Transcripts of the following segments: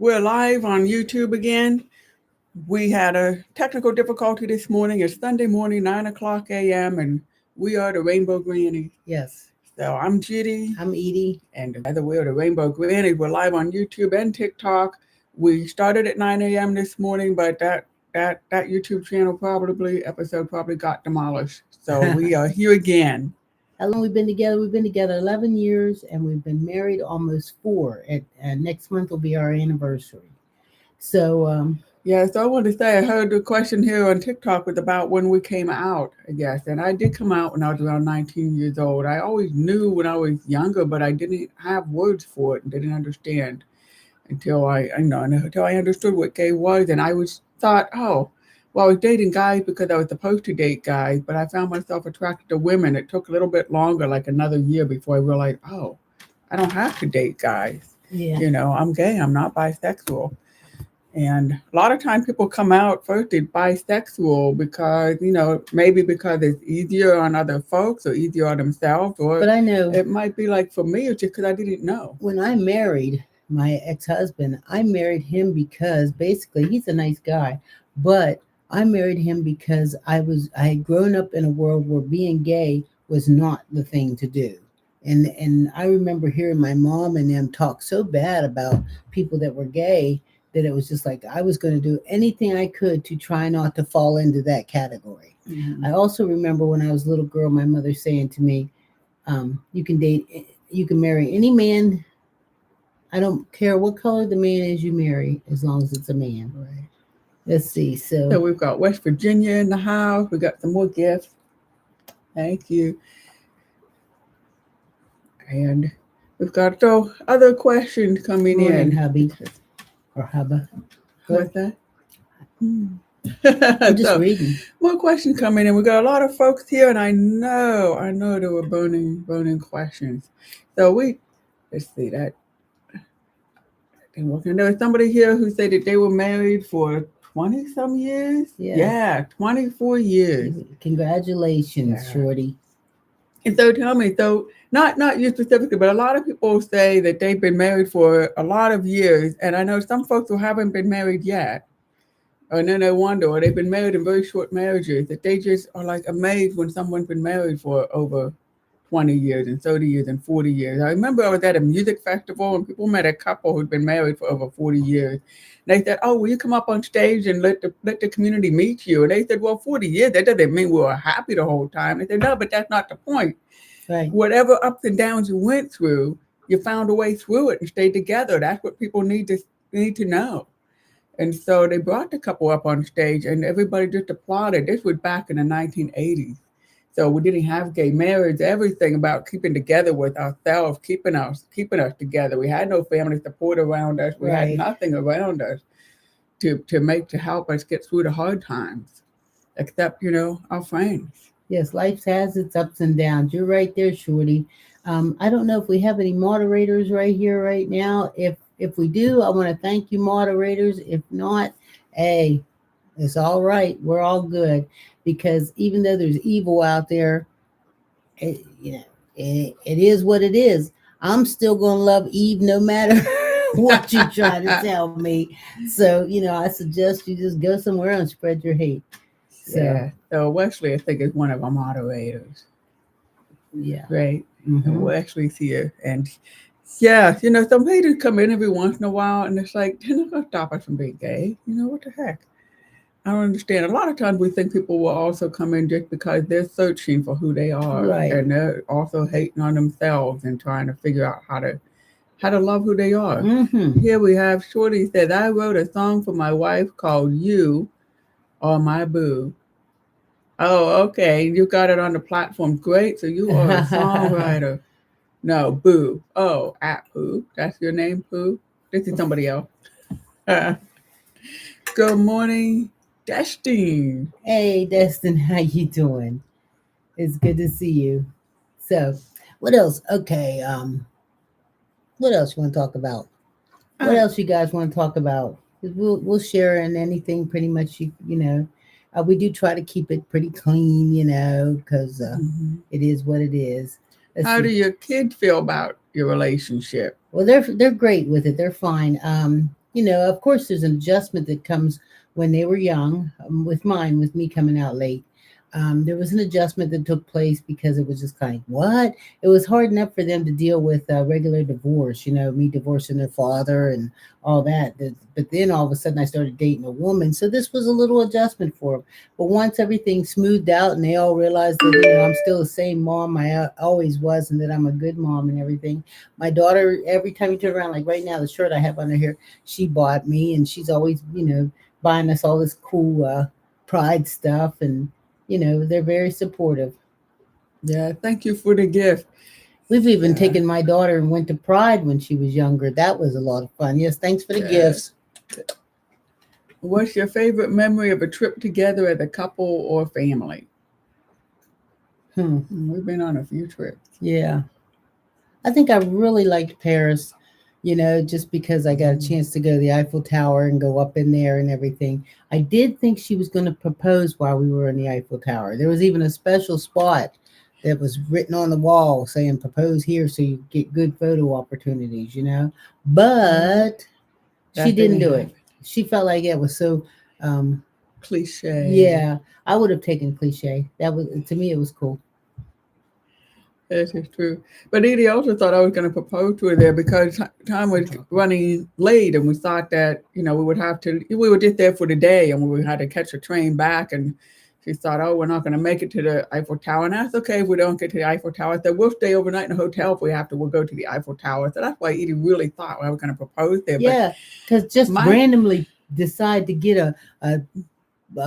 We're live on YouTube again. We had a technical difficulty this morning. It's Sunday morning, 9 o'clock a.m., and we are the Rainbow Grannies. Yes, So I'm Judy, I'm Edie. and together we are the Rainbow Grannies. We're live on YouTube and TikTok. We started at 9 a.m. this morning, but that YouTube channel episode probably got demolished. So we are here again. How long we've been together? We've been together 11 years, and we've been married almost 4. Next month will be our anniversary. So, Yeah, so I wanted to say I heard the question here on TikTok was about when we came out, I guess. And I did come out when I was around 19 years old. I always knew when I was younger, but I didn't have words for it and didn't understand until I understood what gay was. And I was thought, oh, well, I was dating guys because I was supposed to date guys, but I found myself attracted to women. It took a little bit longer, like another year before I realized, oh, I don't have to date guys. yeah. I'm gay, I'm not bisexual. And a lot of times people come out first as bisexual because, maybe because it's easier on other folks or easier on themselves, or But I know it might be like for me, it's just because I didn't know. when I married my ex-husband, I married him because basically he's a nice guy, but I married him because I had grown up in a world where being gay was not the thing to do. And I remember hearing my mom and them talk so bad about people that were gay that it was just like I was going to do anything I could to try not to fall into that category. Mm-hmm. I also remember when I was a little girl, my mother saying to me, you can marry any man. I don't care what color the man is you marry, as long as it's a man. Right. Let's see. So we've got West Virginia in the house. We got some more gifts. Thank you. And we've got other questions coming morning, in. hubby or hubba. What's that? I'm just reading. More questions coming in. We got a lot of folks here, and I know there were burning questions. So let's see that. There was somebody here who said that they were married for 20 some years. Yes. Yeah, 24 years. Congratulations, Yeah. Shorty. And so tell me, not you specifically, but a lot of people say that they've been married for a lot of years, and I know some folks who haven't been married yet. And then they wonder, or they've been married in very short marriages, that they just are like amazed when someone's been married for over 20 years and 30 years and 40 years. I remember I was at a music festival and people met a couple who'd been married for over 40 years. And they said, oh, will you come up on stage and let the community meet you? And they said, well, 40 years, that doesn't mean we were happy the whole time. They said, no, but that's not the point. Right. Whatever ups and downs you went through, you found a way through it and stayed together. That's what people need to know. And so they brought the couple up on stage and everybody just applauded. This was back in the 1980s. So we didn't have gay marriage, everything about keeping together with ourselves, keeping us together. We had no family support around us. We had nothing around us to help us get through the hard times, except, our friends. Yes, life has its ups and downs. You're right there, Shorty. I don't know if we have any moderators right here right now. If we do, I want to thank you, moderators. If not, hey, it's all right. We're all good. Because even though there's evil out there, it is what it is. I'm still going to love Eve no matter what you try to tell me. So, I suggest you just go somewhere and spread your hate. So Wesley, I think, is one of our moderators. Yeah. Right. Mm-hmm. And Wesley's here. And yeah, some haters come in every once in a while and it's like, they're not going to stop us from being gay. What the heck? I don't understand. A lot of times we think people will also come in just because they're searching for who they are. Right. And they're also hating on themselves and trying to figure out how to love who they are. Mm-hmm. Here we have Shorty said, I wrote a song for my wife called You Are My Boo. Oh, okay. You got it on the platform. Great. So you are a songwriter. No, Boo. Oh, at Pooh. That's your name, Pooh? This is somebody else. Good morning, Destin. Hey, Destin, how you doing? It's good to see you. So, what else? Okay, what else you want to talk about? What else you guys want to talk about? We'll share in anything pretty much. We do try to keep it pretty clean, because it is what it is. How do your kids feel about your relationship? Well, they're great with it. They're fine. Of course, there's an adjustment that comes when they were young. With me coming out late, there was an adjustment that took place because it was just kind of what it was hard enough for them to deal with regular divorce. Me divorcing their father and all that. But then all of a sudden, I started dating a woman, so this was a little adjustment for them. But once everything smoothed out and they all realized that I'm still the same mom I always was, and that I'm a good mom and everything. My daughter, every time you turn around, like right now, the shirt I have under here she bought me, and she's always buying us all this cool pride stuff, and they're very supportive. Yeah, thank you for the gift. We've even Yeah, taken my daughter and went to Pride when she was younger. That was a lot of fun. Yes, thanks for the yeah. gifts. What's your favorite memory of a trip together as a couple or family? Hmm. We've been on a few trips. Yeah, I think I really liked Paris. Just because I got a chance to go to the Eiffel Tower and go up in there and everything. I did think she was going to propose while we were in the Eiffel Tower. There was even a special spot that was written on the wall saying propose here so you get good photo opportunities. Mm, But she that didn't didn't do it. happen. She felt like it was so, um, Cliche. yeah, I would have taken cliche. That was, to me, it was cool. That is true. But Edie also thought I was going to propose to her there because time was running late, and we thought that we would have to. We were just there for the day, and we had to catch a train back. And she thought, "Oh, we're not going to make it to the Eiffel Tower." And that's okay if we don't get to the Eiffel Tower. I said, "We'll stay overnight in a hotel if we have to. We'll go to the Eiffel Tower." So that's why Edie really thought I was going to propose there. But Yeah, because just my randomly decide to get a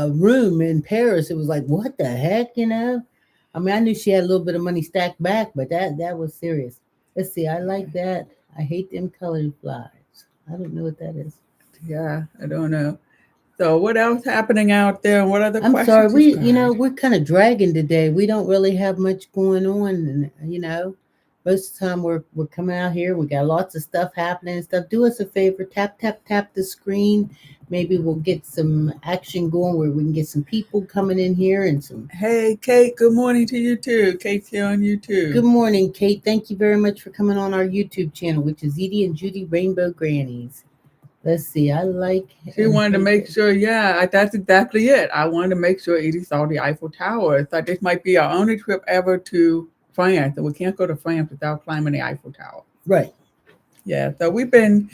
room in Paris, it was like, what the heck? I mean, I knew she had a little bit of money stacked back, but that was serious. Let's see, I like that. I hate them colored flies. I don't know what that is. yeah, I don't know. So what else happening out there, and what other I'm sorry, questions you got? we're kind of dragging today. We don't really have much going on, and most of the time we're coming out here. We got lots of stuff happening and stuff. Do us a favor, tap tap tap the screen. Maybe we'll get some action going where we can get some people coming in here and some. Hey, Kate, good morning to you too. Kate's here on YouTube. Good morning, Kate. Thank you very much for coming on our YouTube channel, which is Edie and Judy Rainbow Grannies. Let's see. I like She and wanted to hate make it. sure, yeah, that's exactly it. I wanted to make sure Edie saw the Eiffel Tower. I thought this might be our only trip ever to France, and we can't go to France without climbing the Eiffel Tower. Right. Yeah, so we've been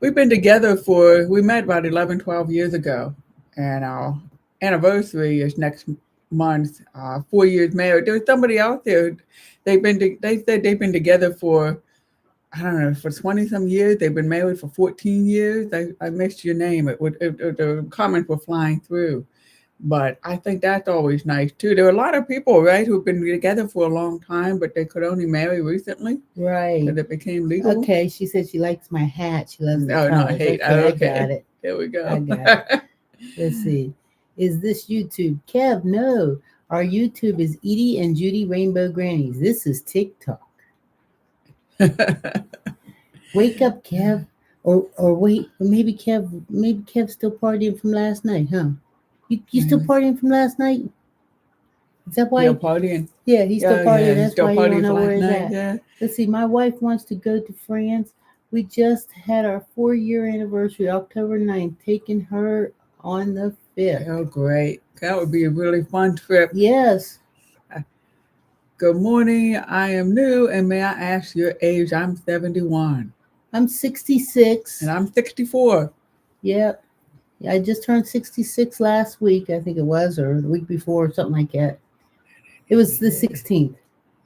together for we met about 11, 12 years ago, and our anniversary is next month. 4 years married. There was somebody out there. They said they've been together for I don't know, for 20 some years. They've been married for 14 years. I missed your name. The comments were flying through. But I think that's always nice too. There are a lot of people, right, who've been together for a long time, but they could only marry recently Right. because it became legal. Okay, she said she likes my hat. She loves the No, not colors. hate. Okay, I got Okay, it. there we I go. got it. Let's see. Is this YouTube? Kev, no. Our YouTube is Edie and Judy Rainbow Grannies. This is TikTok. Wake up, Kev. Or wait, maybe Kev's still partying from last night, huh? You still partying from last night? Is that You're why? partying. Yeah, he's still Yeah, yeah. partying. He's That's still why you don't partying know for where last he's night. at. Yeah. Let's see. My wife wants to go to France. We just had our 4-year anniversary, October 9th, taking her on the 5th. Oh, great. That would be a really fun trip. Yes, Good morning. I am new, and may I ask your age? I'm 71, I'm 66. and I'm 64. Yep. I just turned 66 last week, I think it was, or the week before, something like that. It was the 16th,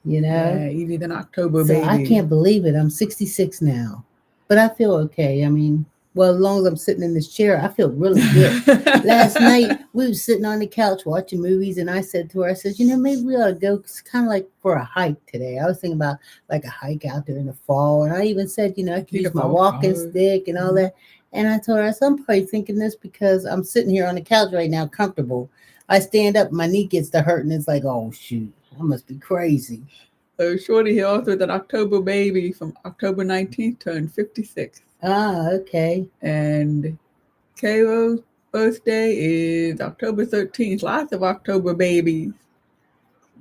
you know? Yeah, even an October So I baby. can't believe it. I'm 66 now, but I feel okay. I mean, well, as long as I'm sitting in this chair, I feel really good. Last night we were sitting on the couch watching movies, and I said to her, I said, maybe we ought to go. It's kind of like for a hike today. I was thinking about like a hike out there in the fall, and I even said, I could Need a use my fall walking flower. stick and all that. And I told her, I said, I'm probably thinking this because I'm sitting here on the couch right now, comfortable. I stand up, my knee gets to hurt, and it's like, oh shoot, I must be crazy. So Shorty here also with an October baby from October 19th turned 56. Ah, okay. And Cairo's birthday is October 13th. Lots of October babies.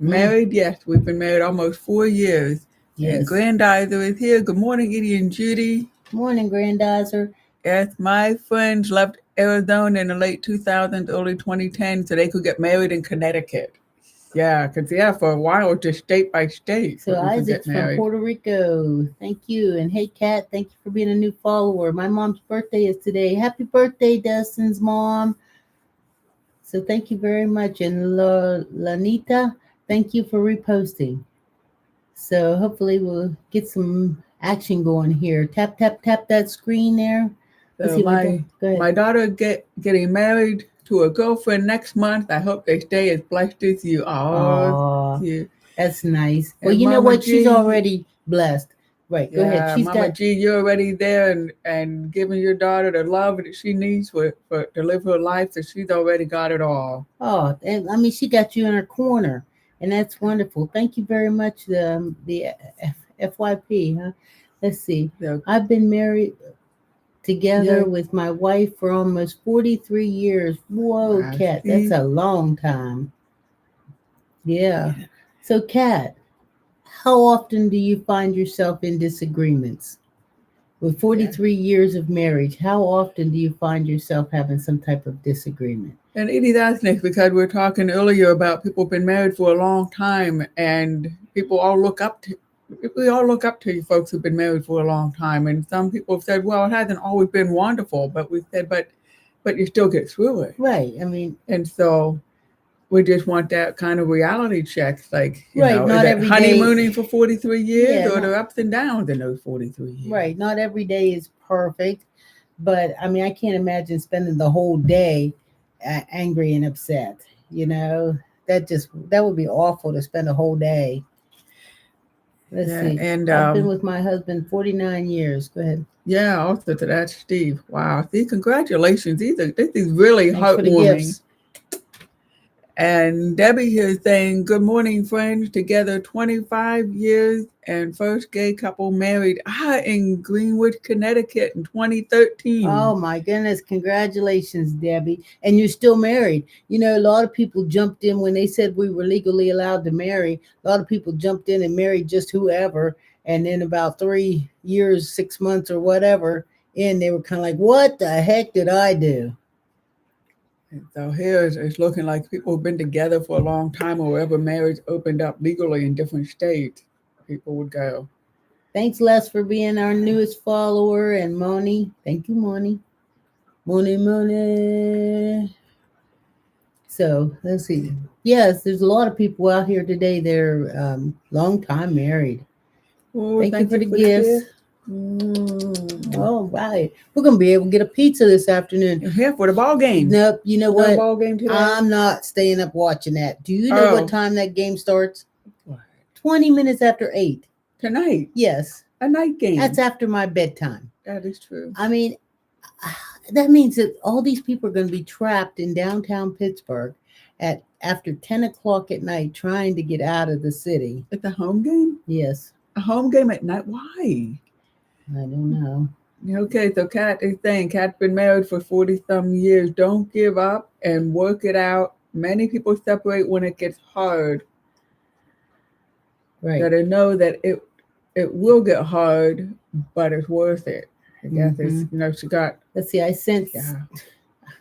Mm, Married, yes. We've been married almost 4 years. And yes. Grandizer is here. Good morning, Edie and Judy. Morning, Grandizer. Yes, my friends left Arizona in the late 2000s, early 2010s, so they could get married in Connecticut. Yeah, because, yeah, for a while, it's just state by state So where we could Isaac's get from married. Puerto Rico. Thank you. And hey, Kat, thank you for being a new follower. My mom's birthday is today. Happy birthday, Dustin's mom. So thank you very much. And Lanita, thank you for reposting. So hopefully we'll get some action going here. Tap, tap, tap that screen there. Let's So see my daughter. Go ahead. my daughter getting married to a girlfriend next month. I hope they stay as blessed as you. Oh, Oh, you. that's nice. Well, And you know Mama what? She's G, already blessed. Right. Go ahead. yeah, She's Mama got. G, you're already there and giving your daughter the love that she needs for to live her life. So she's already got it all. Oh, and I mean, she got you in her corner, and that's wonderful. Thank you very much. The FYP, huh? Let's see. So I've been married together yeah, with my wife for almost 43 years. Whoa, wow, Kat, that's see, a long time. Yeah. yeah. So, Kat, how often do you find yourself in disagreements? With Yeah. 43 years of marriage, how often do you find yourself having some type of disagreement? And Edie, that's next because we were talking earlier about people who've been married for a long time, and people all look up to. We all look up to you folks who've been married for a long time, and some people have said, "Well, it hasn't always been wonderful," but we said, "But you still get through it." Right. I mean, And so we just want that kind of reality check, like right. is Not that every day. honeymooning for 43 years, Yeah, or not the ups and downs in those 43 years? right. Not every day is perfect, but I mean, I can't imagine spending the whole day angry and upset. You know, that would be awful to spend a whole day. Let's Yeah, see. and I've been with my husband 49 years. Go ahead. yeah, also to that, Steve. Wow. See, congratulations. This is really Thanks for the heartwarming. gifts. And Debbie here is saying, "Good morning, friends. Together 25 years and first gay couple married in Greenwich, Connecticut in 2013." Oh my goodness, congratulations, Debbie. And you're still married. You know, a lot of people jumped in when they said we were legally allowed to marry. A lot of people jumped in and married just whoever. And then about 3 years, 6 months, or whatever, in they were kind of like, what the heck did I do? And so here it's looking like people who've been together for a long time or wherever marriage opened up legally in different states, people would go. Thanks, Les, for being our newest follower. And Moni. Thank you, Moni. Moni, Moni. So let's see. Yes, there's a lot of people out here today. They're long time married. Oh, Thank you thank for you the for the gifts. gift. Mm. All right, we're gonna be able to get a pizza this afternoon. You're here for the ball game. Nope. You know No what? ball game today? I'm not staying up watching that. Do you know what Oh, time that game starts? what? 20 minutes after 8. Tonight. Yes, A night game. that's after my bedtime. That is true. I mean, that means that all these people are going to be trapped in downtown Pittsburgh at after 10 o'clock at night trying to get out of the city. It's a home game? Yes, A home game at night? Why? I don't know. Okay, so Kat is saying Kat's been married for 40 some years. Don't give up and work it out. Many people separate when it gets hard. Right. Gotta know that it will get hard, but it's worth it. I guess it's Mm-hmm. she got Let's see. I sent. yeah.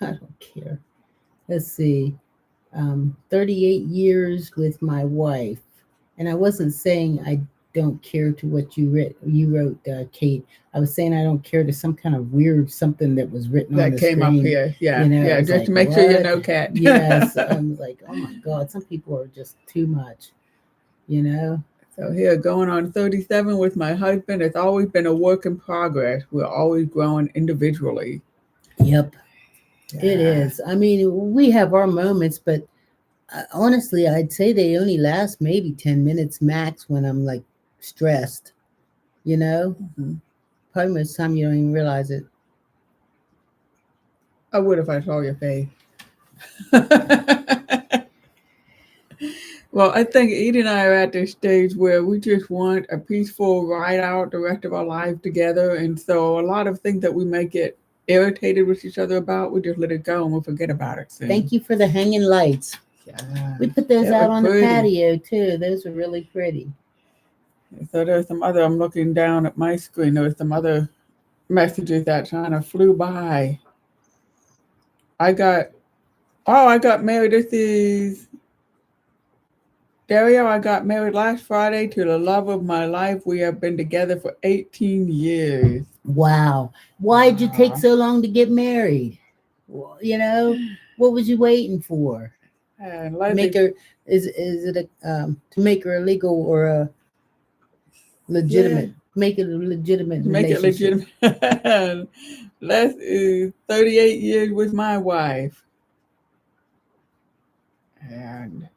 I don't care. Let's see. 38 years with my wife, and I wasn't saying I don't care to what you wrote, Kate. I was saying I don't care to some kind of weird something that was written on That the came up screen. here. Yeah. You know, Yeah, it's just like, to make sure you what? know, Kat. Yes, I was like, oh my God, some people are just too much. You know. So here, going on 37 with my husband, it's always been a work in progress. We're always growing individually. Yep, it Yeah. is. I mean, we have our moments, but honestly, I'd say they only last maybe 10 minutes max when I'm like stressed, you know? Mhm. Probably most of the time you don't even realize it. I would if I saw your face. Well, I think Edie and I are at this stage where we just want a peaceful ride out the rest of our life together. And so a lot of things that we may get irritated with each other about, we just let it go and we'll forget about it soon. Thank you for the hanging lights. Yeah. We put those That out was on the pretty. patio too. Those are really pretty. So there's some other, I'm looking down at my screen, there's some other messages that kind of flew by. I got I got married. This is Dario. I got married last Friday to the love of my life. We have been together for 18 years. Wow. Why'd you take Wow. so long to get married? Well, what was you waiting for? And To make Leslie, her is it to make her a legal or a yeah, legitimate make it a legitimate to make it relationship? legitimate. Les is 38 years with my wife. And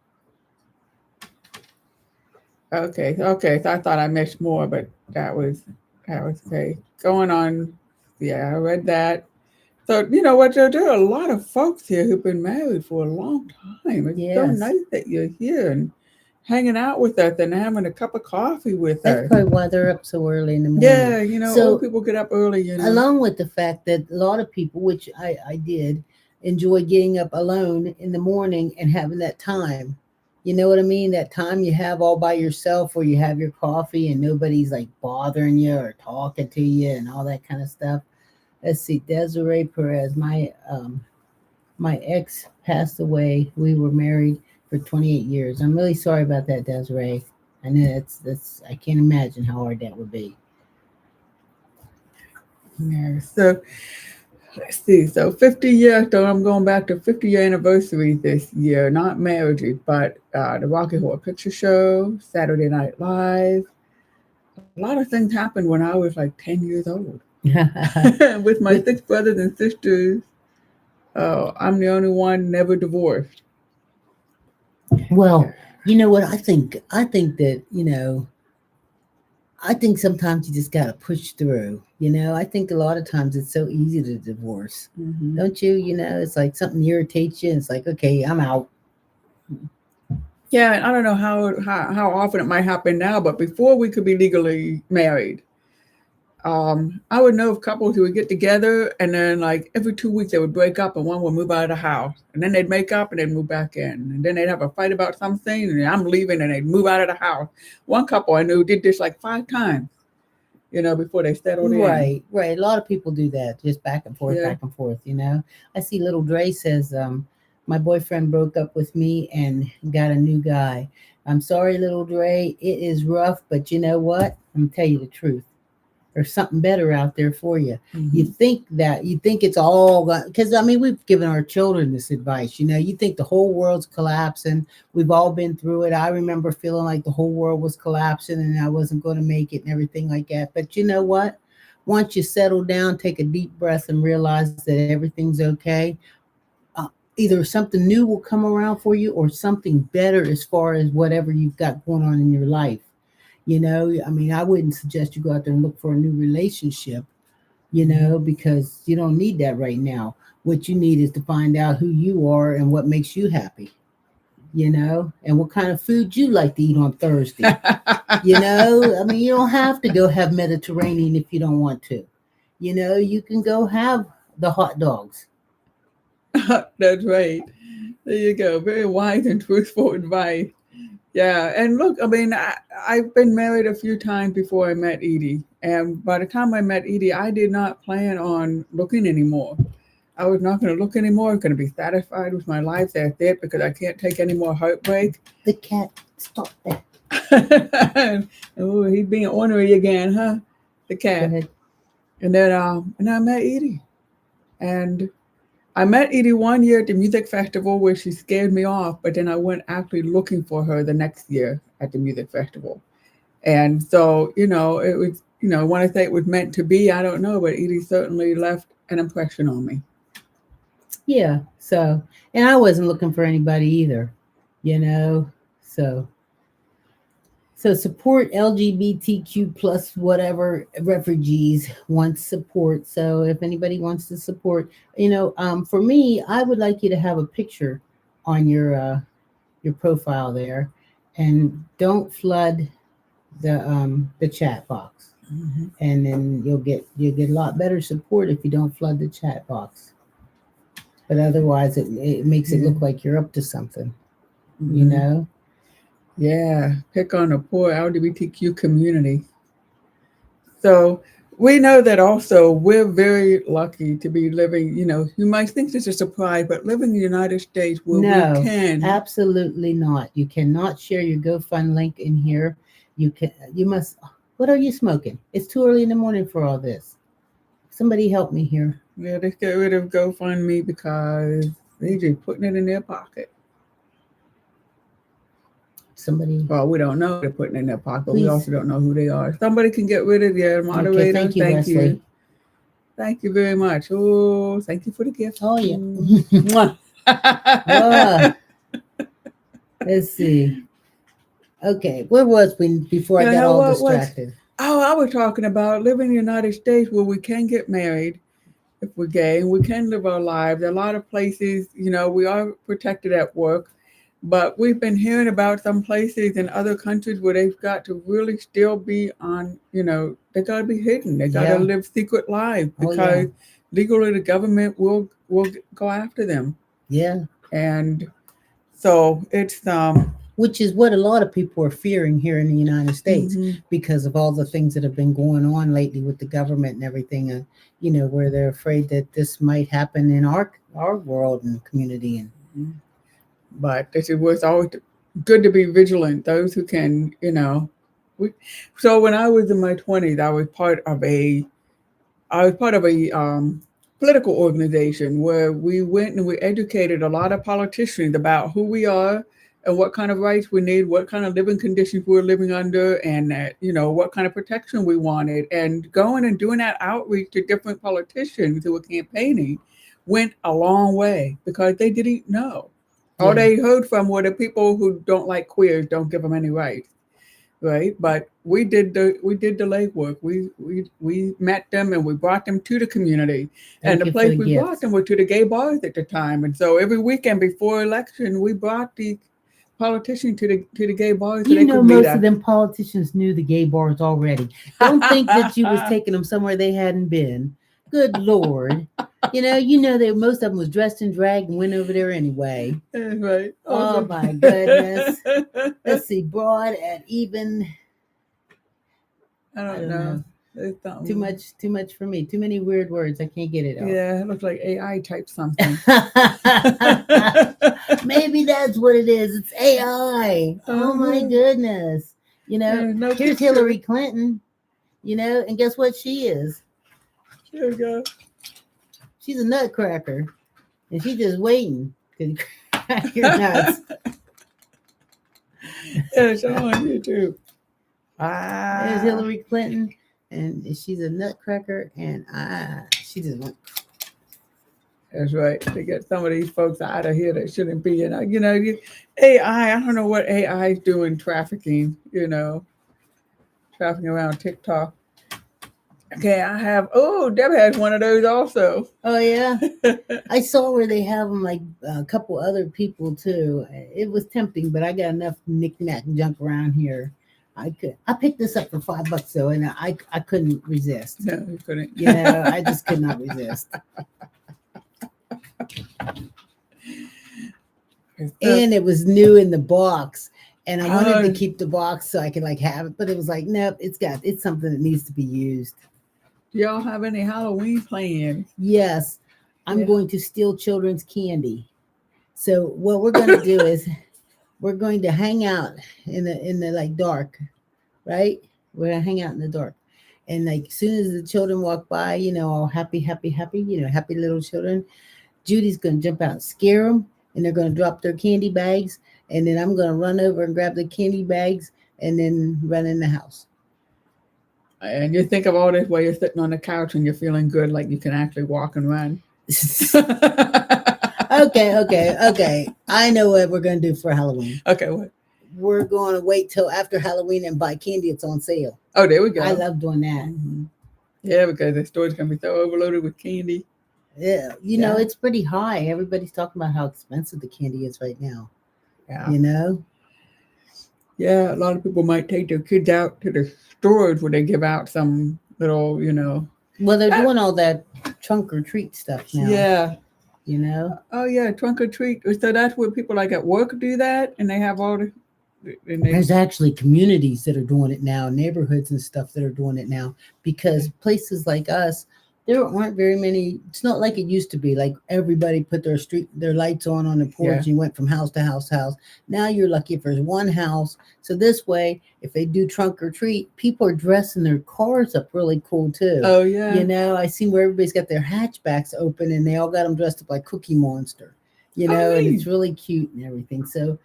okay. So I thought I missed more, but that was okay. Going on, yeah, I read that. So you know what, Joe? There are a lot of folks here who've been married for a long time. It's so Yes. nice that you're here and hanging out with us and having a cup of coffee with That's us. probably why they're up so early in the morning. Yeah, old So people get up early. along with the fact that a lot of people, which I did, enjoy getting up alone in the morning and having that time. You know what I mean? That time you have all by yourself where you have your coffee and nobody's like bothering you or talking to you and all that kind of stuff. Let's see, Desiree Perez, my ex passed away. We were married for 28 years. I'm really sorry about that, Desiree. I know that's I can't imagine how hard that would be. Yeah. So let's see. So 50 years. So I'm going back to 50-year anniversary this year. Not marriage, but the Rocky Horror Picture Show, Saturday Night Live. A lot of things happened when I was like 10 years old. With my With 6 brothers and sisters, I'm the only one never divorced. Well, you know what I think? I think that, I think sometimes you just got to push through. I think a lot of times it's so easy to divorce. Hmm. Don't you? It's like something irritates you. And it's like, okay, I'm out. Yeah, and I don't know how often it might happen now, but before we could be legally married, I would know of couples who would get together and then like every 2 weeks they would break up and one would move out of the house and then they'd make up and they'd move back in and then they'd have a fight about something and I'm leaving and they'd move out of the house. One couple I knew did this like 5 times, before they settled in. Right, right. A lot of people do that, just Yeah. back and forth. I see little Dre says, my boyfriend broke up with me and got a new guy. I'm sorry, little Dre. It is rough, but you know what? I'm gonna tell you the truth. There's something better out there for you. Hmm. You think it's all because I mean we've given our children this advice. You think the whole world's collapsing. We've all been through it. I remember feeling like the whole world was collapsing and I wasn't going to make it and everything like that. But you know what? Once you settle down, take a deep breath and realize that everything's okay. Uh, Either something new will come around for you or something better as far as whatever you've got going on in your life. I mean, I wouldn't suggest you go out there and look for a new relationship, because you don't need that right now. What you need is to find out who you are and what makes you happy, and what kind of food you like to eat on Thursday. I mean, you don't have to go have Mediterranean if you don't want to. You can go have the hot dogs. That's right. There you go. Very wise and truthful advice. Yeah, and look, I mean, I've been married a few times before I met Edie, and by the time I met Edie, I did not plan on looking anymore. I was not going to look anymore. I was going to be satisfied with my life. That's it, because I can't take any more heartbreak. The cat, stop that. Oh, he's being ornery again, huh? The Go cat. ahead. And I met Edie, and I met Edie one year at the music festival where she scared me off, but then I went actually looking for her the next year at the music festival. And so, it was, when I say it was meant to be, I don't know, but Edie certainly left an impression on me. Yeah. So, and I wasn't looking for anybody either, you know. So, so support LGBTQ plus whatever refugees wants support. So if anybody wants to support, for me, I would like you to have a picture on your profile there, and don't flood the chat box. Hmm. And then you'll get a lot better support if you don't flood the chat box. But otherwise, it makes it Yeah. look like you're up to something, you Hmm. know. Yeah. Pick on the poor LGBTQ community. So, we know that also we're very lucky to be living, you might think this is a surprise, but living in the United States where we No, can. absolutely not. You cannot share your GoFund link in here. You must. What are you smoking? It's too early in the morning for all this. Somebody help me here. Yeah, they get rid of GoFundMe because they just putting it in their pocket. Somebody, Well, we don't know they're putting it in their pocket, but we please. also don't know who they are. Somebody can get rid of their Okay, moderator. thank you, Thank you. Wesley. Thank you very much. Oh, thank you for the gift. Oh yeah. Mwah. Ah, let's see. Okay, where was we before I got all What? distracted? Oh, I was talking about living in the United States where we can get married if we're gay and we can live our lives. A lot of places, we are protected at work, but we've been hearing about some places in other countries where they've got to really still be on, they got to be hidden. They got to Yeah. live secret lives Oh yeah. because legally the government will go after them. Yeah. And so it's Which is what a lot of people are fearing here in the United States mhm. because of all the things that have been going on lately with the government and everything. Where they're afraid that this might happen in our world and community. And But this is where it's always good to be vigilant. Those who can, we, so when I was in my 20s, I was part of a political organization where we went and we educated a lot of politicians about who we are and what kind of rights we need, what kind of living conditions we're living under, and what kind of protection we wanted. And going and doing that outreach to different politicians who were campaigning went a long way because they didn't know. All yeah, they heard from were the people who don't like queers, don't give them any rights, right? But we did the legwork. We met them and we brought them to the community, and thank the you for place the we brought gifts. them were to the gay bars at the time. And so every weekend before election, we brought the politicians to the gay bars so they could meet Most of us. them politicians knew the gay bars already. Don't think that you was taking them somewhere they hadn't been. Good Lord. That most of them was dressed in drag and went over there anyway. That's right. Oh Also, my goodness. Let's see, broad and even. I I don't don't know. know. It's something. Too much for me. Too many weird words. I can't get it out. Yeah, it looks like AI type something. Maybe that's what it is. It's AI. Oh my Uh-huh. goodness. No Here's picture. Hillary Clinton, and guess what she is? There we go. She's a nutcracker. And she's just waiting to crack your nuts. Yeah, it's on YouTube. There's Ah, Hillary Clinton, and she's a nutcracker, and she just went. that's right. To get some of these folks out of here that shouldn't be in. AI. I don't know what AI is doing trafficking. Trafficking around TikTok. Okay, I have. Oh, Deb has one of those also. Oh yeah, I saw where they have them like a couple other people too. It was tempting, but I got enough knick-knack junk around here. I picked this up for $5 though, and I couldn't resist. No, you couldn't. I just could not resist. And it was new in the box, and I wanted to keep the box so I could like have it, but it was like, nope, it's something that needs to be used. Do y'all have any Halloween plans? Yes, I'm Yeah. going to steal children's candy. So what we're going to do is we're going to hang out in the like dark, right? We're gonna hang out in the dark, and like as soon as the children walk by, all happy, happy, happy, happy little children. Judy's gonna jump out, and scare them, and they're gonna drop their candy bags, and then I'm gonna run over and grab the candy bags, and then run in the house. And you think of all this while you're sitting on the couch and you're feeling good, like you can actually walk and run. Okay. I know what we're gonna do for Halloween. Okay, what? We're going to wait till after Halloween and buy candy. It's on sale. Oh, there we go. I love doing that. Mm-hmm. Yeah, because the store's gonna be so overloaded with candy. Yeah, it's pretty high. Everybody's talking about how expensive the candy is right now. Yeah. Yeah, a lot of people might take their kids out to the stores where they give out some little, Well, they're doing all that trunk or treat stuff now. Yeah. You know? Oh yeah, trunk or treat. So that's where people like at work do that, and they have all the And they, There's actually communities that are doing it now, neighborhoods and stuff that are doing it now, because places like us, there aren't very many. It's not like it used to be, like everybody put their lights on the porch yeah. and went from house to house to house. Now you're lucky if there's one house. So this way, if they do trunk or treat, people are dressing their cars up really cool too. Oh yeah. I seen where everybody's got their hatchbacks open and they all got them dressed up like Cookie Monster. Oh And it's neat. really cute and everything. So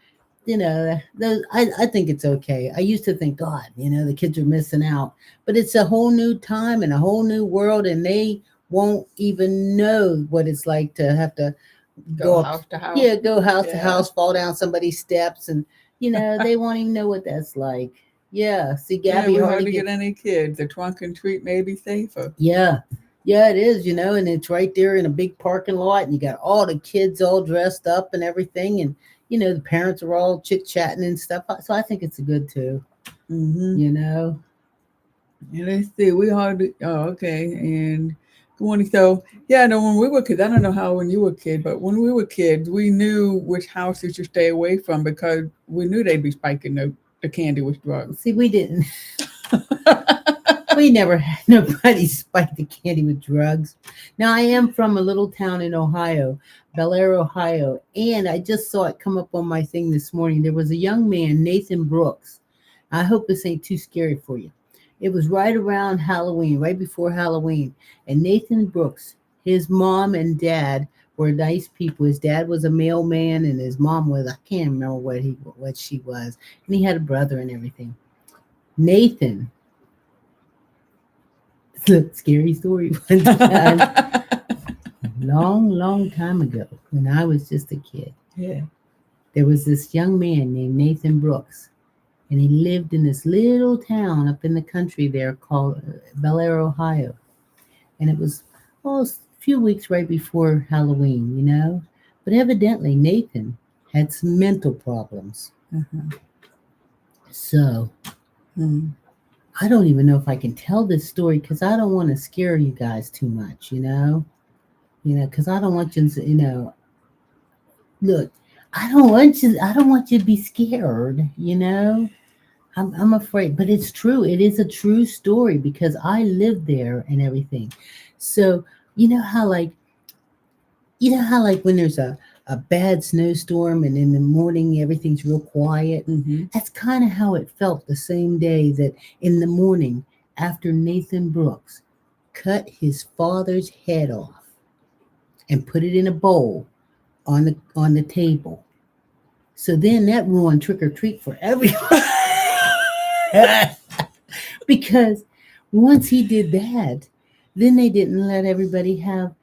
I think it's okay. I used to think, God, the kids are missing out, but it's a whole new time and a whole new world, and they won't even know what it's like to have to Go go up, house to house. yeah, go house to Yeah. house, fall down somebody's steps, and they won't even know what that's like. Yeah, see, Yeah, Gabby we hardly hardly get. get any kids. The trunk and treat may be safer. Yeah, yeah, it is. And it's right there in a big parking lot, and you got all the kids all dressed up and everything, and the parents are all chit chatting and stuff. So I think it's good too. Mm-hmm. You know. And let's see, we hardly. Oh, okay. And good morning. So yeah, no, when we were kids, I don't know how when you were a kid, but when we were kids, we knew which houses to stay away from because we knew they'd be spiking the candy with drugs. See, we didn't. We never had nobody spike the candy with drugs. Now, I am from a little town in Ohio, Bel Air, Ohio, and I just saw it come up on my thing this morning. There was a young man, Nathan Brooks. I hope this ain't too scary for you. It was right around Halloween, right before Halloween. And Nathan Brooks, his mom and dad were nice people. His dad was a mailman, and his mom was, I can't remember what she was. And he had a brother and everything. Nathan, it's a scary story. One time, long, long time ago, when I was just a kid, Yeah. there was this young man named Nathan Brooks, and he lived in this little town up in the country there called Bel Air, Ohio. And it was a few weeks right before Halloween. But evidently, Nathan had some mental problems. Uh-huh. So Hmm. I don't even know if I can tell this story because I don't want to scare you guys too much. Because I don't want you to. Look, I don't want you to be scared. I'm afraid, but it's true. It is a true story because I lived there and everything. So you know how like when there's a bad snowstorm and in the morning everything's real quiet. Mm-hmm. That's kind of how it felt the same day that in the morning after Nathan Brooks cut his father's head off and put it in a bowl on the table. So then that ruined trick or treat for everyone. Because once he did that, then they didn't let everybody have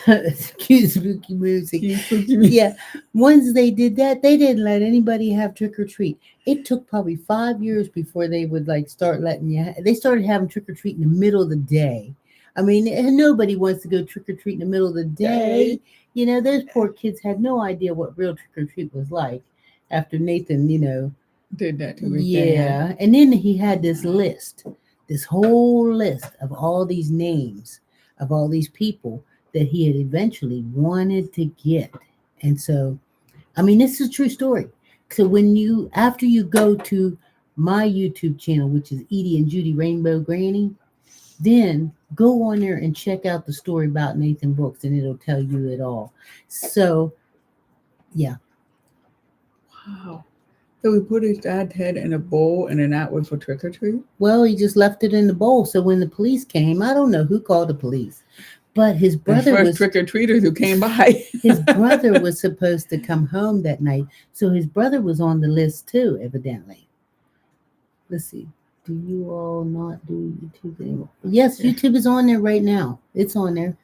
excuse spooky music. Yeah, once they did that, they didn't let anybody have trick or treat. It took probably 5 years before they would like start letting you. They started having trick or treat in the middle of the day. I mean, and nobody wants to go trick or treat in the middle of the day. Those poor kids had no idea what real trick or treat was like after Nathan. Did that to his dad. Yeah, and then he had this whole list of all these names of all these people that he had eventually wanted to get. And so, I mean, this is a true story. So after you go to my YouTube channel, which is Edie and Judy Rainbow Granny, then go on there and check out the story about Nathan Brooks, and it'll tell you it all. So, yeah. Wow. So we put his dad's head in a bowl and then that was for trick or treat? Well, he just left it in the bowl. So when the police came, I don't know who called the police, but his brother first was trick or treaters who came by. his brother was supposed to come home that night. So his brother was on the list too, evidently. Let's see. Do you all not do YouTube anymore? Yes, YouTube is on there right now. It's on there.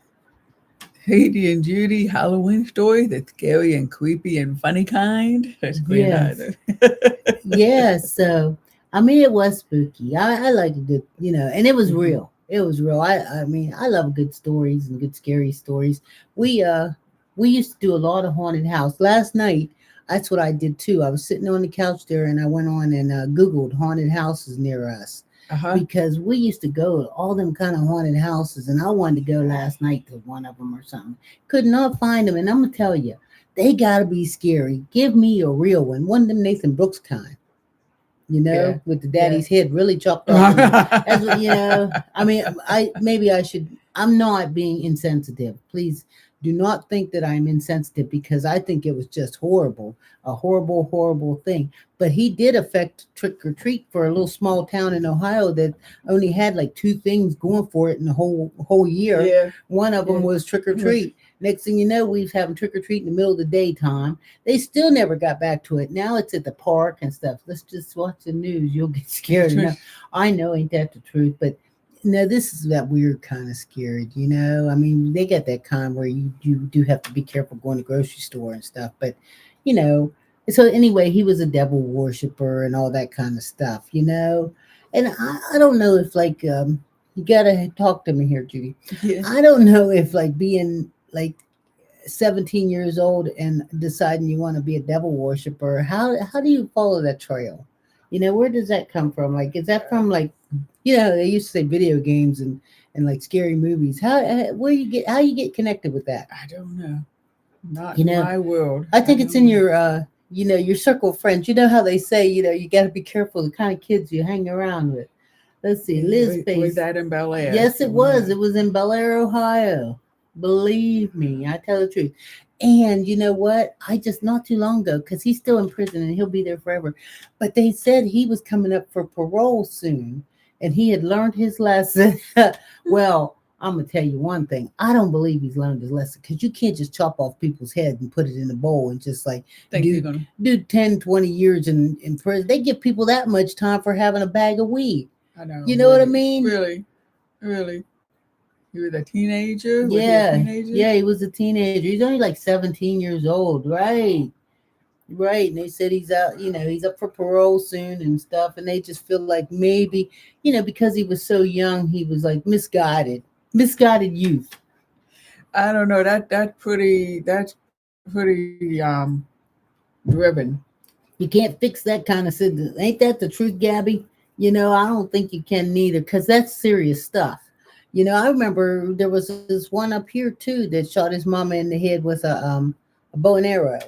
Edie and Judy Halloween stories, the scary and creepy and funny kind. That's great. Yes. Yes. So, I mean, it was spooky. I like a good, and it was real. It was real. I mean, I love good stories and good scary stories. We used to do a lot of haunted house. Last night, that's what I did too. I was sitting on the couch there, and I went on and Googled haunted houses near us. Because we used to go to all them kind of haunted houses, and I wanted to go last night to one of them or something. Could not find them, and I'm gonna tell you, they gotta be scary. Give me a real one of them Nathan Brooks kind, Yeah. with the Yeah. daddy's head really chopped off. That's what, I mean, maybe I should. I'm not being insensitive. Please do not think that I'm insensitive because I think it was just horrible, a horrible, horrible thing. But he did affect trick or treat for a little small town in Ohio that only had like two things going for it in the whole year. Yeah. One of them Yeah. was trick or treat. Next thing you know, we was having trick or treat in the middle of the daytime. They still never got back to it. Now it's at the park and stuff. Let's just watch the news. You'll get scared. I know, ain't that the truth? But no, this is that weird kind of scared. I mean, they got that kind where you do have to be careful going to the grocery store and stuff. But you know, so anyway, he was a devil worshiper and all that kind of stuff. And I don't know if like you gotta talk to me here, Judy. Yeah. I don't know if like being like 17 years old and deciding you want to be a devil worshiper, how do you follow that trail? Where does that come from? Like, is that from like, they used to say video games and like scary movies. How you get connected with that? I don't know. Not You in know, my world. I think it's don't in know. your circle of friends. You know how they say, you got to be careful the kind of kids you hang around with. Let's see, Liz Was Face. that in Bel Air? Yes, it was. It was in Bel Air, Ohio. Believe me, I tell the truth. And you know what? I just not too long ago, because he's still in prison and he'll be there forever. But they said he was coming up for parole soon and he had learned his lesson. Well, I'm going to tell you one thing. I don't believe he's learned his lesson because you can't just chop off people's heads and put it in a bowl and just like Think you're gonna... do 10, 20 years in prison. They give people that much time for having a bag of weed. I know. You know what I mean? Really, really. He was a teenager. Was he a Yeah, teenager? yeah, he was a teenager. He's only like 17 years old, right? Right. And they said he's out, he's up for parole soon and stuff. And they just feel like maybe, because he was so young, he was like misguided youth. I don't know. That's pretty driven. You can't fix that kind of sentence. Ain't that the truth, Gabby? I don't think you can neither, because that's serious stuff. I remember there was this one up here too that shot his mama in the head with a bow and arrow.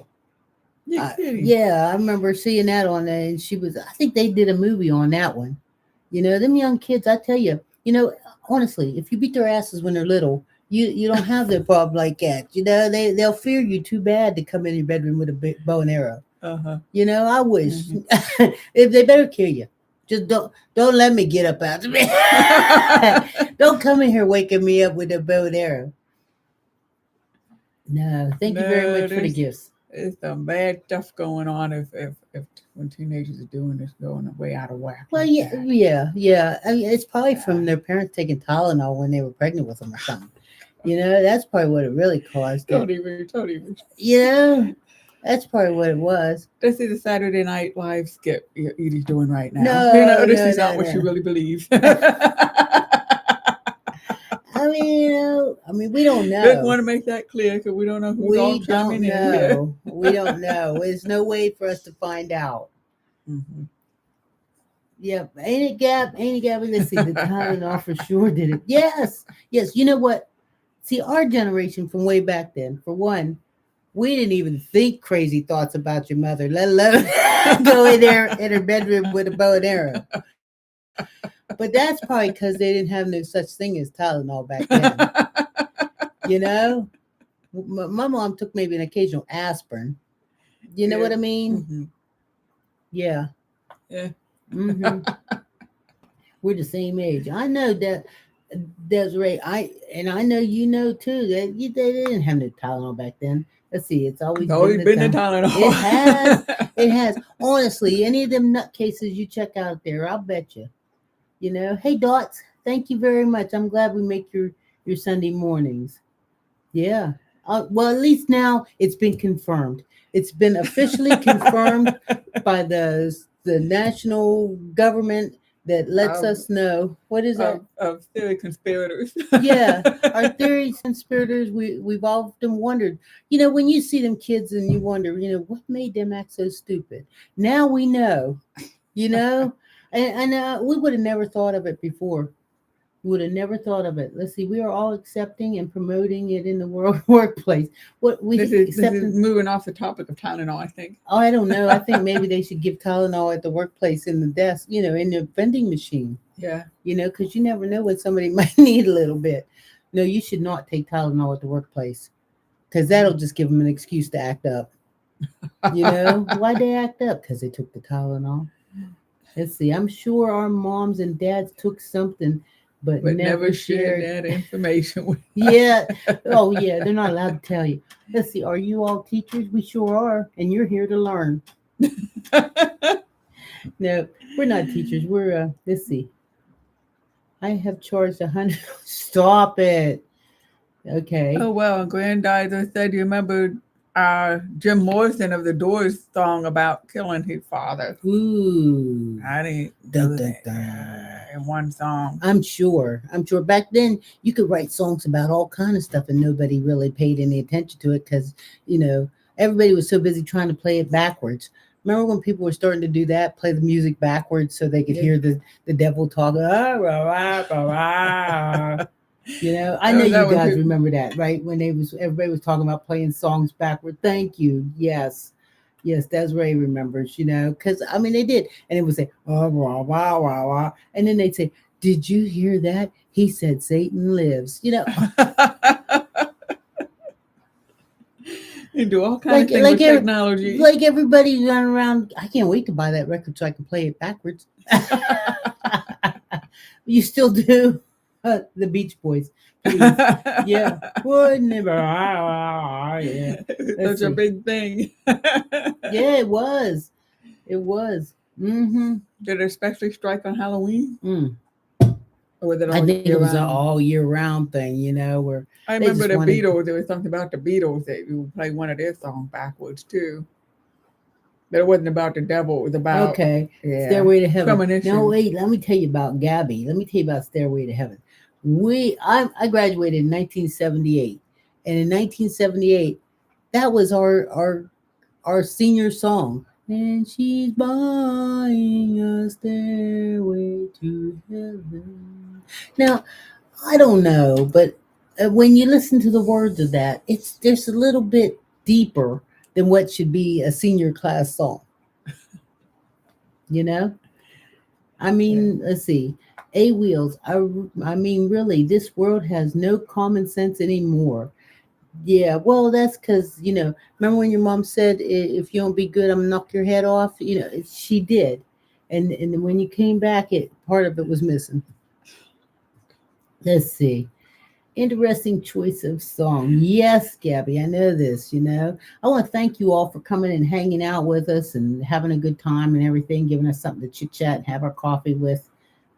You're kidding. Yeah, I remember seeing that on there, and I think they did a movie on that one. Them young kids, I tell you, honestly, if you beat their asses when they're little, you don't have their problem like that. They'll fear you too bad to come in your bedroom with a bow and arrow. Uh-huh. I wish if they better kill you. Just don't let me get up after me. Don't come in here waking me up with a bow and arrow. No, thank you very much for the gifts. There's some bad stuff going on if when teenagers are doing this, going way out of whack. Well, like yeah, that. yeah. I mean, it's probably from their parents taking Tylenol when they were pregnant with them or something. That's probably what it really caused. Don't even. That's probably what it was. This is a Saturday Night Live skit Edie's doing right now. No, this is not what she really believes. I mean, we don't know. Just want to make that clear because we don't know who's all chiming in here. We don't know. There's no way for us to find out. Mm-hmm. Yep. Ain't it, Gab? Let's see. The Tylenol for sure did it. Yes. You know what? See, our generation from way back then, for one, we didn't even think crazy thoughts about your mother, let alone go in there in her bedroom with a bow and arrow. But that's probably because they didn't have no such thing as Tylenol back then. My mom took maybe an occasional aspirin. You know what I mean? Mm-hmm. Yeah. Yeah. Mm-hmm. We're the same age. I know that. Desiree, I know you know too that they didn't have no Tylenol back then. Let's see, it's always been the Tylenol. It has. Honestly, any of them nutcases you check out there, I'll bet you. Hey Dots, thank you very much. I'm glad we make your Sunday mornings. Yeah. Well, at least now it's been confirmed. It's been officially confirmed by the national government that lets us know what is that of theory conspirators. Yeah, our theory conspirators. We've often wondered, when you see them kids and you wonder, what made them act so stupid. Now we know, and we would have never thought of it before. Would have never thought of it. Let's see. We are all accepting and promoting it in the world workplace. What we This is accepting? moving off the topic of Tylenol, I think. Oh, I don't know. I think maybe they should give Tylenol at the workplace in the desk, in the vending machine, Yeah. because you never know when somebody might need a little bit. No, you should not take Tylenol at the workplace because that'll just give them an excuse to act up. Why they act up? Because they took the Tylenol. Let's see. I'm sure our moms and dads took something, but But never never share shared. that information with Yeah. Oh, yeah. They're not allowed to tell you. Let's see. Are you all teachers? We sure are. And you're here to learn. No, we're not teachers. Let's see. I have charged 100. Stop it. Okay. Oh well, Granddaughter said, "You remember Jim Morrison of the Doors song about killing his father?" Ooh. I didn't Dun, know dun, that. dun. In one song. I'm sure. I'm sure back then you could write songs about all kind of stuff and nobody really paid any attention to it because, you know, everybody was so busy trying to play it backwards. Remember when people were starting to do that, play the music backwards so they could Yeah. hear the devil talk? Ah, rah, rah, rah, rah. I know Oh, you that was guys people. remember that, right? When everybody was talking about playing songs backward. Thank you. Yes. Yes, Desiree remembers, because I mean they did. And it would say, oh, wah, wah, wah, wah. And then they'd say, did you hear that? He said Satan lives. You do all kind Like of things like with every, technology. like everybody running around. I can't wait to buy that record so I can play it backwards. You still do? The Beach Boys, please. Yeah. Wouldn't it? Yeah. Let's Such a see. big thing. Yeah, it was. It was. Mm-hmm. Did it especially strike on Halloween? Mm. Or was it I all think year it was an round? all year round thing, where I they remember just the wanted. Beatles. There was something about the Beatles that you would play one of their songs backwards too. But it wasn't about the devil. It was about, Okay, yeah, Stairway to Heaven. Now premonition. wait, let me tell you about Gabby. Let me tell you about Stairway to Heaven. I graduated in 1978, and in 1978, that was our senior song. And she's buying a stairway to heaven. Now I don't know, but when you listen to the words of that, it's there's a little bit deeper than what should be a senior class song. You know, I Yeah. mean, let's see, A Wheels. I mean, really, this world has no common sense anymore. Yeah, well, that's because Remember when your mom said, If you don't be good, I'm gonna knock your head off." She did, and then when you came back, it part of it was missing. Let's see. Interesting choice of song. Yes, Gabby, I know this. I want to thank you all for coming and hanging out with us and having a good time and everything, giving us something to chit chat and have our coffee with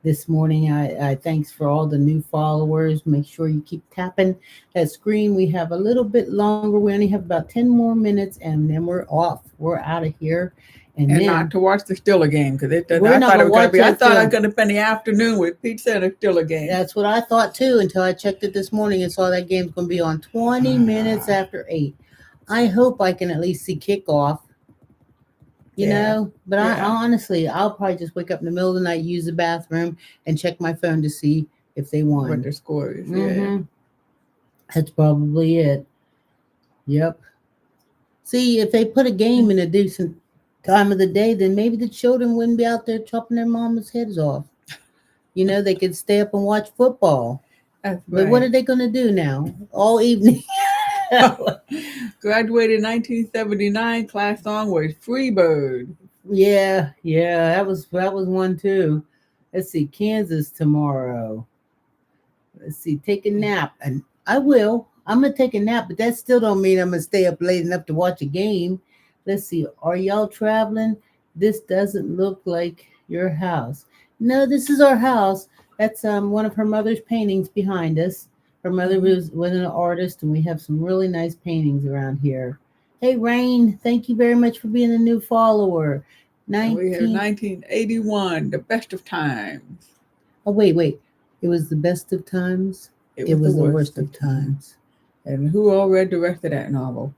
this morning. I thanks for all the new followers. Make sure you keep tapping that screen. We have a little bit longer. We only have about 10 more minutes and then we're off. We're out of here. And And not then to watch the Stiller game because it doesn't. we're I not thought it going to was gonna watch be. I that thought I was still. gonna spend the afternoon with pizza and a Stiller game. That's what I thought too until I checked it this morning and saw that game's going to be on 20 minutes after 8. I hope I can at least see kickoff, Yeah, but I yeah. honestly, I'll probably just wake up in the middle of the night, use the bathroom, and check my phone to see if they What won. the score is? Yeah. Hmm. That's probably it. Yep. See, if they put a game in a decent time of the day, then maybe the children wouldn't be out there chopping their mama's heads off. They could stay up and watch football. That's But what right. are they going to do now? All evening. Graduated 1979. Class song was Freebird. Yeah, yeah, that was one too. Let's see, Kansas tomorrow. Let's see, take a nap, and I will. I'm gonna take a nap, but that still don't mean I'm gonna stay up late enough to watch a game. Let's see, are y'all traveling? This doesn't look like your house. No, this is our house. That's one of her mother's paintings behind us. Her mother Mhm. was an artist, and we have some really nice paintings around here. Hey, Rain, thank you very much for being a new follower. And we have 19. 1981, the best of times. Oh, wait. It was the best of times. It It was the was the worst worst of of times. times. And who all read the rest of that novel?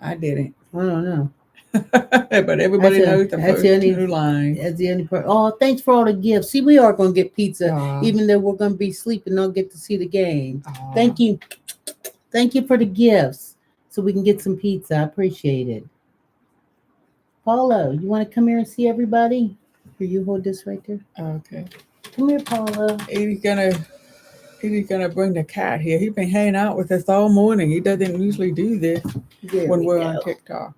I didn't. I don't know. But everybody knows the That's first the two only lines. that's the only part. Oh, thanks for all the gifts. See, we are gonna get pizza, Aw, even though we're gonna be sleeping, not get to see the game. aw. Thank you for the gifts, so we can get some pizza. I appreciate it. Paulo, you want to come here and see everybody? Here, you hold this right there. Okay. Come here, Paulo. He's gonna bring the cat here. He's been hanging out with us all morning. He doesn't usually do this There when we we're on go. TikTok.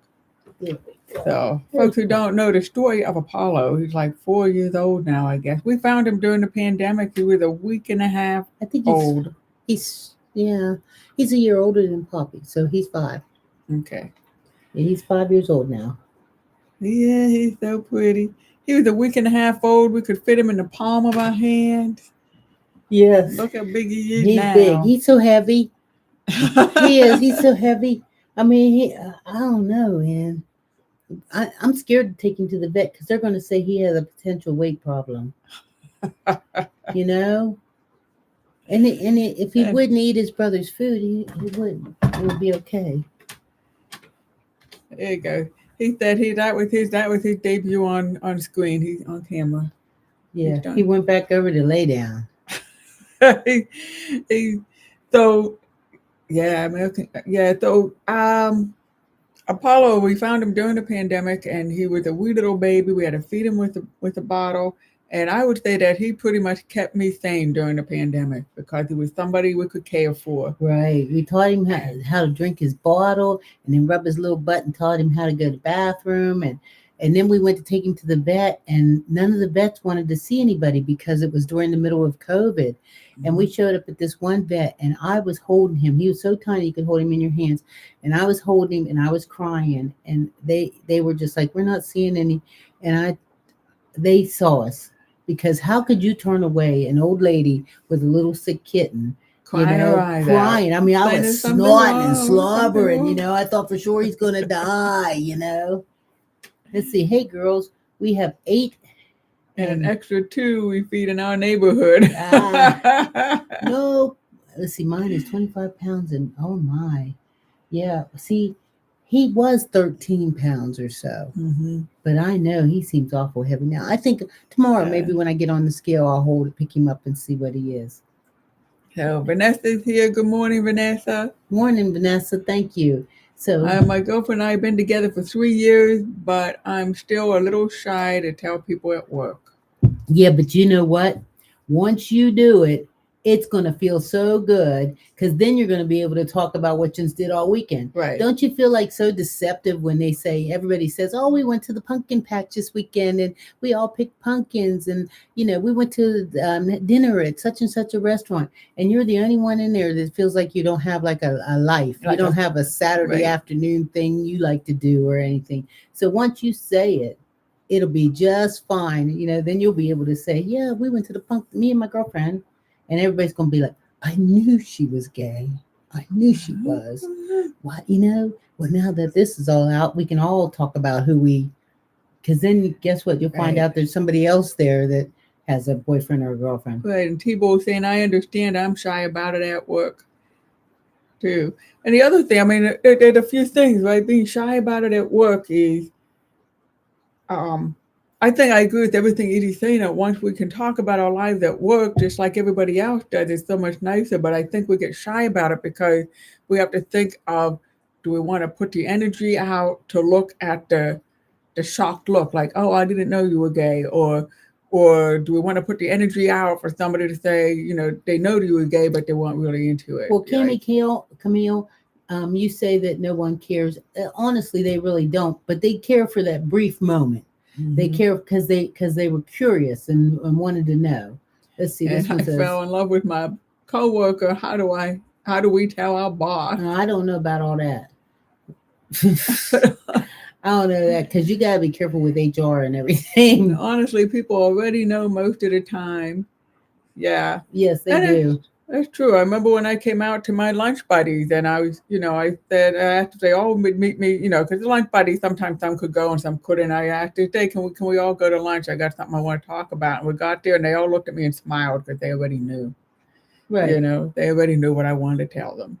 There we go. So, There's folks who don't know the story of Apollo, he's like 4 years old now, I guess. We found him during the pandemic. He was a week and a half I think old. he's yeah, he's a year older than Poppy, so he's 5. Okay. Yeah, he's 5 years old now. Yeah, he's so pretty. He was a week and a half old. We could fit him in the palm of our hands. And Yes, look how big he is he's big. now. He's so heavy. He is. He's so heavy. I mean, I don't know, man. I'm scared to take him to the vet because they're going to say he has a potential weight problem. You know, if he And wouldn't eat his brother's food, he wouldn't. It would be okay. there you go. He said that was his debut on screen. He's on camera. He's Yeah, he done. went back over to lay down. he, he, so yeah, American. Yeah, so Apollo, we found him during the pandemic, and he was a wee little baby. We had to feed him with a bottle, and I would say that he pretty much kept me sane during the pandemic because he was somebody we could care for. Right. We taught him how to drink his bottle and then rub his little butt and taught him how to go to the bathroom and then we went to take him to the vet and none of the vets wanted to see anybody because it was during the middle of COVID. And we showed up at this one vet and I was holding him. He was so tiny you could hold him in your hands. And I was holding him and I was crying and they were just like, we're not seeing any and I they saw us because how could you turn away an old lady with a little sick kitten, Crying her eyes out. crying? I mean, I Saying was there's something snorting and wrong. There's something slobbering, wrong. I thought for sure he's gonna die. Let's see. Hey girls, we have 8 And an and extra two we feed in our neighborhood. ah no. Let's see, mine is 25 pounds and oh my. Yeah. See, he was 13 pounds or so. hmm But I know he seems awful heavy now. I think tomorrow, Yeah. maybe when I get on the scale, I'll pick him up and see what he is. So Vanessa's here. Good morning, Vanessa. Morning, Vanessa. Thank you. So, My girlfriend and I have been together for 3 years, but I'm still a little shy to tell people at work. yeah, but you know what? Once you do it, it's going to feel so good because then you're going to be able to talk about what you did all weekend. Right. Don't you feel like so deceptive when they say, everybody says, oh, we went to the pumpkin patch this weekend and we all picked pumpkins and, we went to dinner at such and such a restaurant. And you're the only one in there that feels like you don't have like a life. You Like don't a have a Saturday right. afternoon thing you like to do or anything. So once you say it, it'll be just fine. Then you'll be able to say, yeah, we went to the me and my girlfriend, and everybody's going to be like, I knew she was gay. I knew she was. What, well, now that this is all out, we can all talk about because then guess what? You'll find Right. out there's somebody else there that has a boyfriend or a girlfriend. Right. And T-Ball saying, I understand. I'm shy about it at work too. And the other thing, I mean, there's a few things, right? Being shy about it at work is um, I think I agree with everything Edie's saying. That once we can talk about our lives at work, just like everybody else does, it's so much nicer. But I think we get shy about it because we have to think of, do we want to put the energy out to look at the shocked look, like, oh, I didn't know you were gay, or do we want to put the energy out for somebody to say, they know you were gay, but they weren't really into it? Well, Right? Camille, you say that no one cares. Honestly, they really don't, but they care for that brief moment. They Mm-hmm. care because they were curious and wanted to know. Let's see. And This I one says, fell in love with my coworker. How do we tell our boss? no, I don't know about all that. I don't know that because you gotta be careful with HR and everything. Honestly, people already know most of the time. Yeah. Yes, they And do. that's true. I remember when I came out to my lunch buddies, and I was, I said, I asked if they all would meet me, because the lunch buddies, sometimes some could go and some couldn't. I asked, hey, can we all go to lunch? I got something I want to talk about. And we got there, and they all looked at me and smiled because they already knew. Right. They already knew what I wanted to tell them.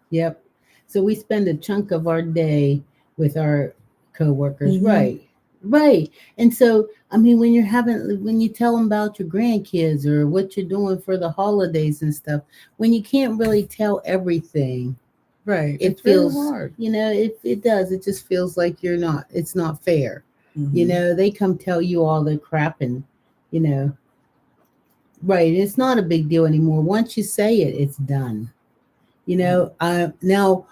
Yep. So we spend a chunk of our day with our co-workers, Mm-hmm. right? Right. And so, I mean, when you tell them about your grandkids or what you're doing for the holidays and stuff, when you can't really tell everything, Right. it It's very feels, hard. it does. It just feels like it's not fair. Mm-hmm. They come tell you all the crap and, you know, right. It's not a big deal anymore. Once you say it, it's done. Now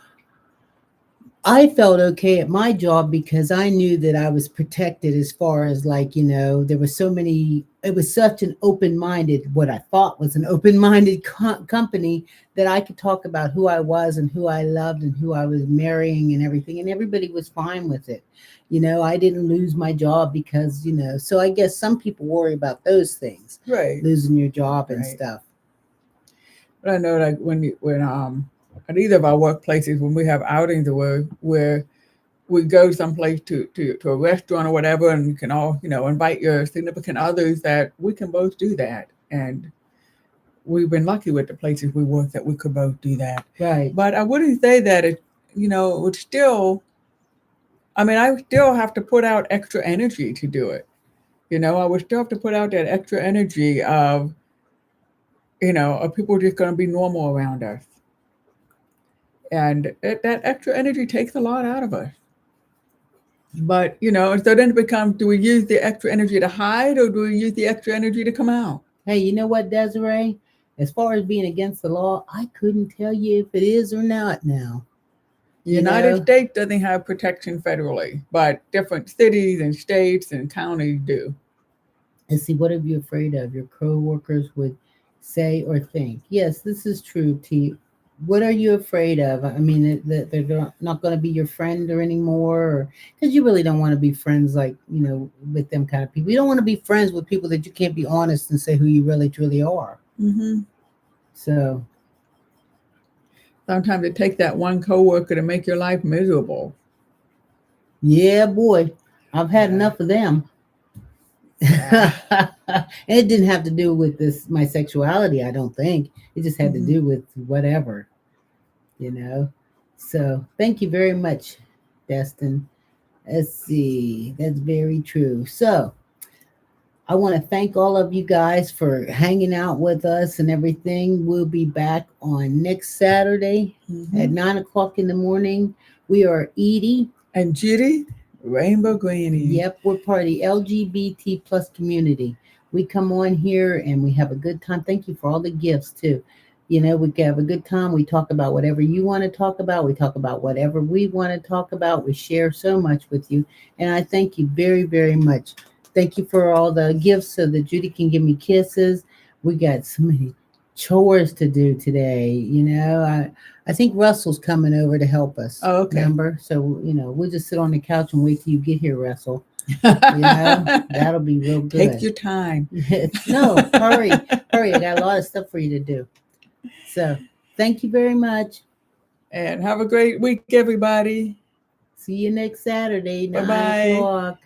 I felt okay at my job because I knew that I was protected as far as like, there was it was such an open minded, what I thought was an open minded company that I could talk about who I was and who I loved and who I was marrying and everything. And everybody was fine with it. I didn't lose my job because, so I guess some people worry about those things, Right. losing your job and Right. stuff. But I know like when at either of our workplaces when we have outings where we go someplace to a restaurant or whatever, and you can all invite your significant others, that we can both do that. And we've been lucky with the places we work that we could both do that. Right. But I wouldn't say that it would still. I mean, I would still have to put out extra energy to do it. I would still have to put out that extra energy of people just going to be normal around us, and that extra energy takes a lot out of us. But so then it becomes: do we use the extra energy to hide, or do we use the extra energy to come out? Hey, you know what, Desiree? As far as being against the law, I couldn't tell you if it is or not now. The You United know, States doesn't have protection federally, but different cities and states and counties do. and see, what are you afraid of? Your co-workers would say or think. Yes, this is true, T. What are you afraid of? I mean, that they're not going to be your friend or anymore, because you really don't want to be friends like with them kind of people. You don't want to be friends with people that you can't be honest and say who you really truly are. Hmm. So, Sometimes it takes that one coworker to make your life miserable. yeah, boy, I've had Yeah, enough of them. yeah. And it didn't have to do with this my sexuality, I don't think. It just had to Hmm. do with whatever, you know. So thank you very much, Destin. Let's see. That's very true. So I want to thank all of you guys for hanging out with us and everything. We'll be back on next Saturday at Hmm. 9 o'clock in the morning. We are Edie. And Judy, Rainbow Grannies. Yep, we're part of the LGBT plus community. We come on here and we have a good time. Thank you for all the gifts too. We have a good time. We talk about whatever you want to talk about. We talk about whatever we want to talk about. We share so much with you. And I thank you very, very much. Thank you for all the gifts so that Judy can give me kisses. We got so many chores to do today. I think Russell's coming over to help us. Oh, okay. Remember? So we'll just sit on the couch and wait till you get here, Russell. That'll be real Take good. your time. No, hurry, hurry! I got a lot of stuff for you to do. So, thank you very much. And have a great week, everybody. See you next Saturday, Bye nine bye. o'clock.